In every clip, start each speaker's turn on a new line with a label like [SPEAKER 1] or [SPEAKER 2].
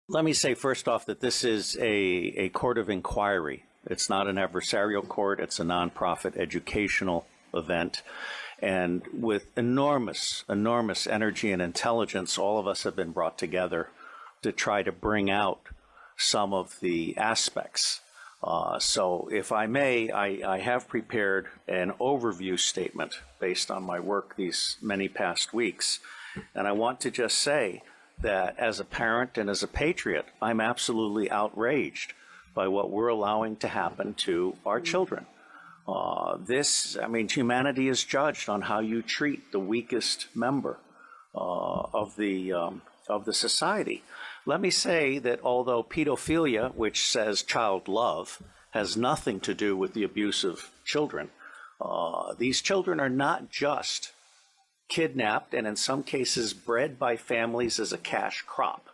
[SPEAKER 1] Let me say first off that this is a court of inquiry. It's not an adversarial court. It's a nonprofit educational event. And with enormous energy and intelligence, all of us have been brought together to try to bring out some of the aspects. So if I may, I have prepared an overview statement based on my work these many past weeks. And I want to just say that as a parent and as a patriot, I'm absolutely outraged by what we're allowing to happen to our children. Humanity is judged on how you treat the weakest member of the society. Let me say that although pedophilia, which says child love, has nothing to do with the abuse of children, these children are not just kidnapped and in some cases bred by families as a cash crop.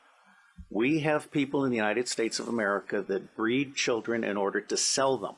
[SPEAKER 1] We have people in the United States of America that breed children in order to sell them.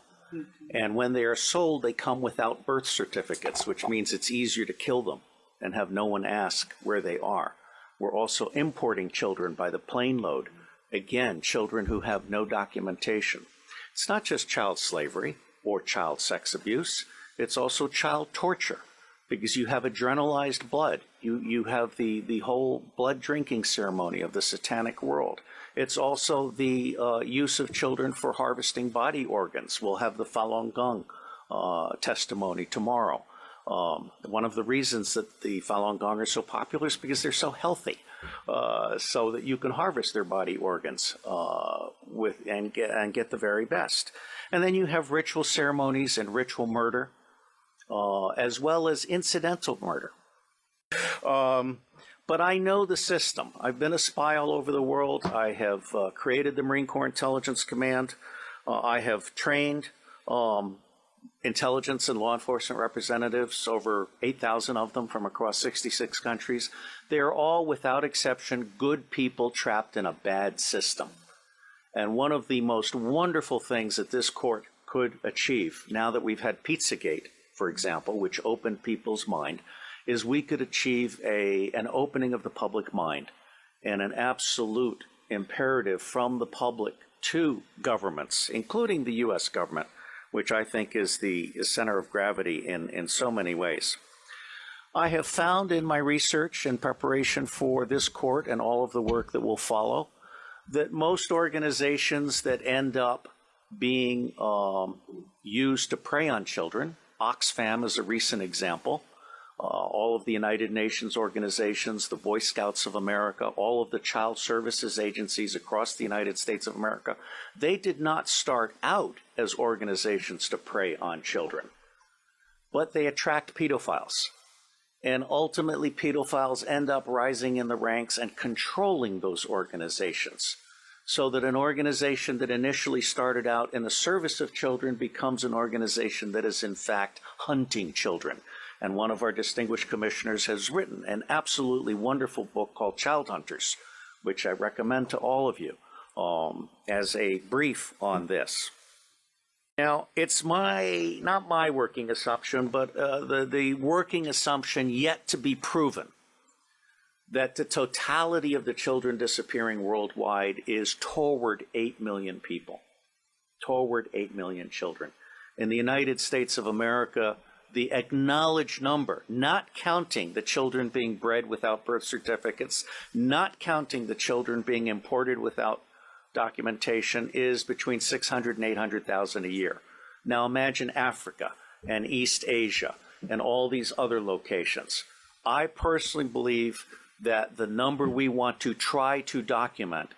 [SPEAKER 1] And when they are sold, they come without birth certificates, which means it's easier to kill them and have no one ask where they are. We're also importing children by the plane load. Again, children who have no documentation. It's not just child slavery or child sex abuse. It's also child torture, because you have adrenalized blood. You have the whole blood drinking ceremony of the satanic world. It's also the use of children for harvesting body organs. We'll have the Falun Gong testimony tomorrow. One of the reasons that the Falun Gong are so popular is because they're so healthy, so that you can harvest their body organs and get the very best. And then you have ritual ceremonies and ritual murder, as well as incidental murder. But I know the system. I've been a spy all over the world. I have created the Marine Corps Intelligence Command. I have trained intelligence and law enforcement representatives, over 8,000 of them from across 66 countries. They are all, without exception, good people trapped in a bad system. And one of the most wonderful things that this court could achieve, now that we've had Pizzagate, for example, which opened people's mind, is we could achieve an opening of the public mind and an absolute imperative from the public to governments, including the U.S. government, which I think is the center of gravity in so many ways. I have found in my research and preparation for this court and all of the work that will follow that most organizations that end up being used to prey on children, Oxfam is a recent example, all of the United Nations organizations, the Boy Scouts of America, all of the child services agencies across the United States of America, they did not start out as organizations to prey on children, but they attract pedophiles. And ultimately, pedophiles end up rising in the ranks and controlling those organizations, so that an organization that initially started out in the service of children becomes an organization that is in fact hunting children. And one of our distinguished commissioners has written an absolutely wonderful book called Child Hunters, which I recommend to all of you as a brief on this. Now, it's not my working assumption, but the working assumption yet to be proven that the totality of the children disappearing worldwide is toward 8 million people, toward 8 million children. In the United States of America, the acknowledged number, not counting the children being bred without birth certificates, not counting the children being imported without documentation, is between 600 and 800,000 a year. Now imagine Africa and East Asia and all these other locations. I personally believe that the number we want to try to document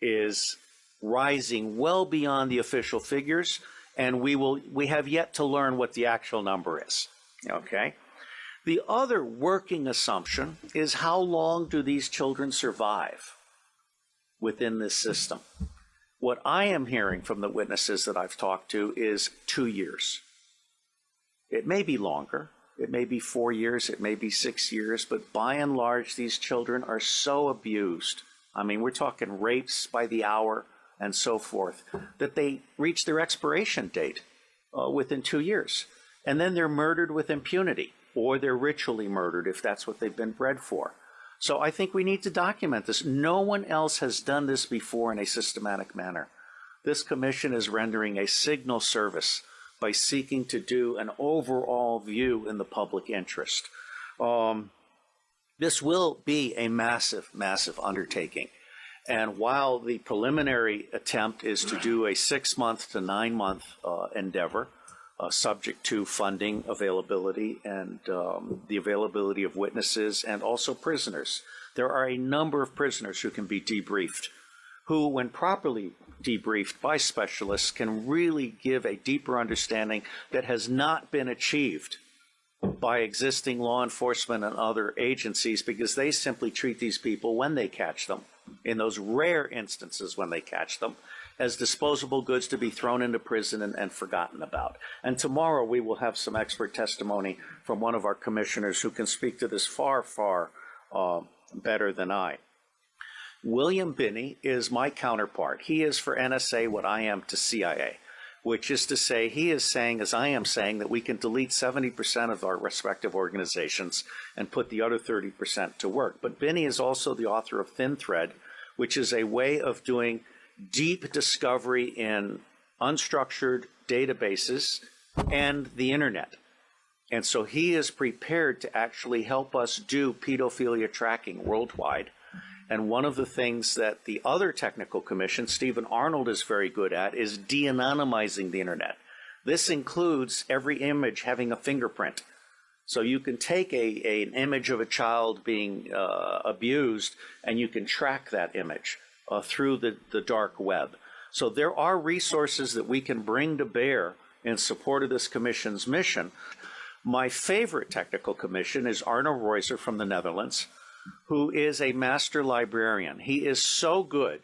[SPEAKER 1] is rising well beyond the official figures, and we have yet to learn what the actual number is, okay? The other working assumption is, how long do these children survive within this system? What I am hearing from the witnesses that I've talked to is 2 years. It may be longer, it may be 4 years, it may be 6 years, but by and large, these children are so abused. I mean, we're talking rapes by the hour and so forth, that they reach their expiration date within 2 years. And then they're murdered with impunity, or they're ritually murdered if that's what they've been bred for. So I think we need to document this. No one else has done this before in a systematic manner. This commission is rendering a signal service by seeking to do an overall view in the public interest. This will be a massive, massive undertaking. And while the preliminary attempt is to do a 6-month to 9-month endeavor, subject to funding availability and the availability of witnesses and also prisoners, there are a number of prisoners who can be debriefed, who, when properly debriefed by specialists, can really give a deeper understanding that has not been achieved by existing law enforcement and other agencies, because they simply treat these people when they catch them, in those rare instances when they catch them, as disposable goods to be thrown into prison and forgotten about. And tomorrow we will have some expert testimony from one of our commissioners who can speak to this far, far better than I. William Binney is my counterpart. He is for NSA what I am to CIA, which is to say, he is saying, as I am saying, that we can delete 70% of our respective organizations and put the other 30% to work. But Binney is also the author of Thin Thread, which is a way of doing deep discovery in unstructured databases and the internet. And so he is prepared to actually help us do pedophilia tracking worldwide. And one of the things that the other technical commission, Stephen Arnold, is very good at is de-anonymizing the internet. This includes every image having a fingerprint. So you can take an image of a child being abused, and you can track that image through the dark web. So there are resources that we can bring to bear in support of this commission's mission. My favorite technical commission is Arno Reuser from the Netherlands, who is a master librarian. He is so good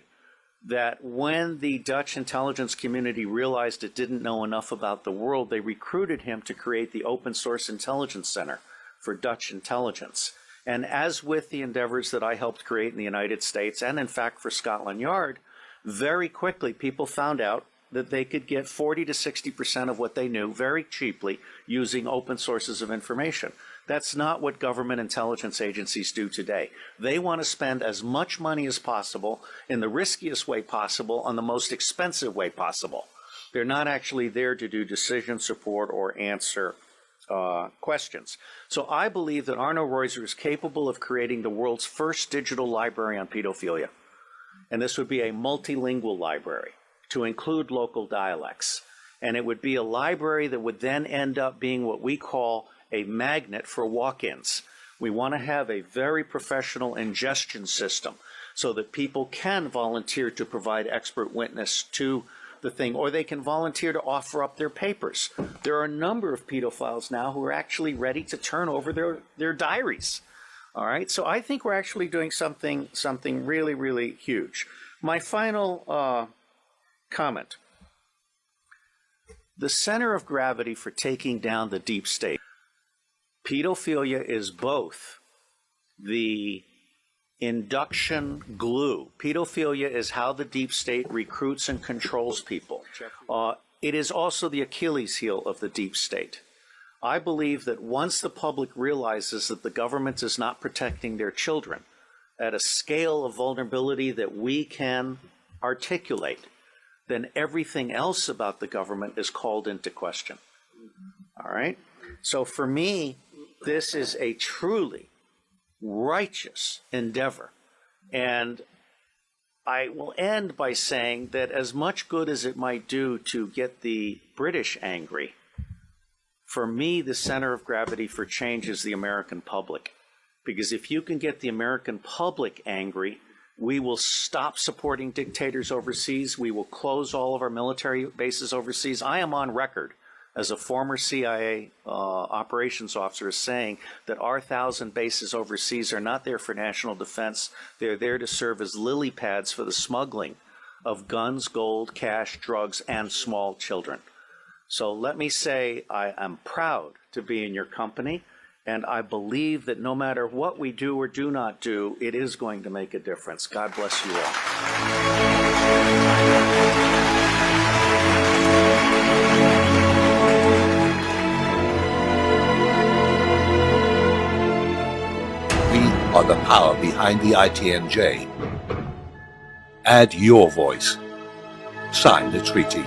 [SPEAKER 1] that when the Dutch intelligence community realized it didn't know enough about the world, they recruited him to create the Open Source Intelligence Center for Dutch intelligence. And as with the endeavors that I helped create in the United States, and in fact for Scotland Yard, very quickly people found out that they could get 40 to 60% of what they knew very cheaply using open sources of information. That's not what government intelligence agencies do today. They want to spend as much money as possible in the riskiest way possible on the most expensive way possible. They're not actually there to do decision support or answer questions. So I believe that Arno Reuser is capable of creating the world's first digital library on pedophilia. And this would be a multilingual library to include local dialects. And it would be a library that would then end up being what we call a magnet for walk-ins. We want to have a very professional ingestion system so that people can volunteer to provide expert witness to the thing, or they can volunteer to offer up their papers. There are a number of pedophiles now who are actually ready to turn over their diaries. All right, so I think we're actually doing something really, really huge. My final comment. The center of gravity for taking down the deep state. Pedophilia is both the induction glue. Pedophilia is how the deep state recruits and controls people. It is also the Achilles heel of the deep state. I believe that once the public realizes that the government is not protecting their children at a scale of vulnerability that we can articulate, then everything else about the government is called into question. All right? So for me, this is a truly righteous endeavor. And I will end by saying that as much good as it might do to get the British angry, for me, the center of gravity for change is the American public. Because if you can get the American public angry, we will stop supporting dictators overseas. We will close all of our military bases overseas. I am on record as a former CIA operations officer saying that our 1,000 bases overseas are not there for national defense. They're there to serve as lily pads for the smuggling of guns, gold, cash, drugs, and small children. So let me say I am proud to be in your company, and I believe that no matter what we do or do not do, it is going to make a difference. God bless you all.
[SPEAKER 2] We are the power behind the ITNJ. Add your voice. Sign the treaty.